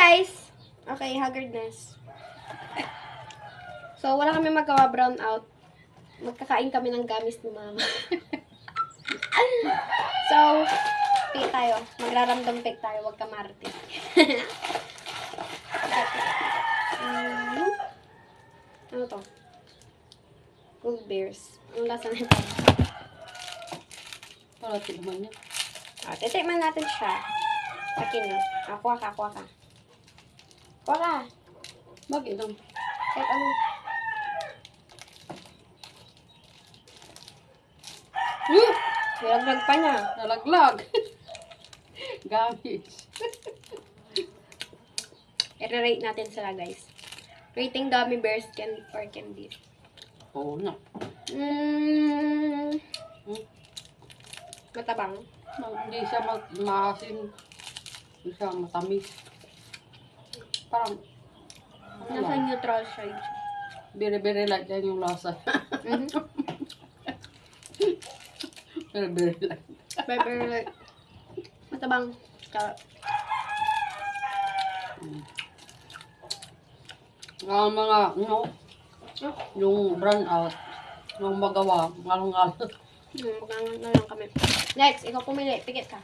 guys! Okay, haggardness. So, wala kami magawa brown out. Magkakain kami ng gamis ni mama. So, pick tayo. Magraramdam pick tayo. Huwag ka marti. Ano to? Gold bears. Ang lasa nito. Para tikman niya. Titikman natin siya. Akin na. Kuha ka. Kuha ka. Bakit lang? Kahit ano. Nilaglag pa niya. Nalaglag. Gamis. I-rate natin sila, guys. Rating gummy bears or candy. Oo na. Matabang. Hindi siya maasim. Hindi siya matamis. Parang, Nasa neutral side. very light yan yung lasa. Very light. Very matabang. Mga, yung brown out, yung magawa, ngalong-ngalong. Magkano na lang kami. Next, ikaw pumili. Pikit ka.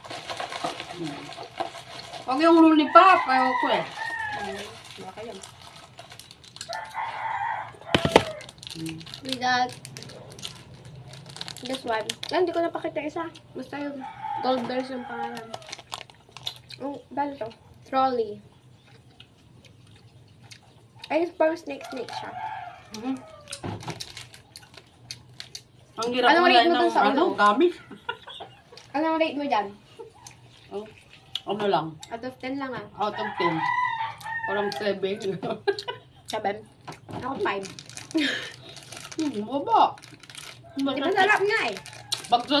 Huwag yung lollipop, ayaw ko eh. Baka yan. We got this one. Hindi ko napakita isa. Basta yung gold bears yung pangalan. Bala to? Trolley. Ay, parang snake siya. Ang hirap Anong rate mo ng dun sa ulo? gamis. Anong rate mo dyan? Ano lang, Out of 10 lang ah. out of 10. Parang 7. 7. Ako 5. Baba. Di ba sarap nga eh? Bagso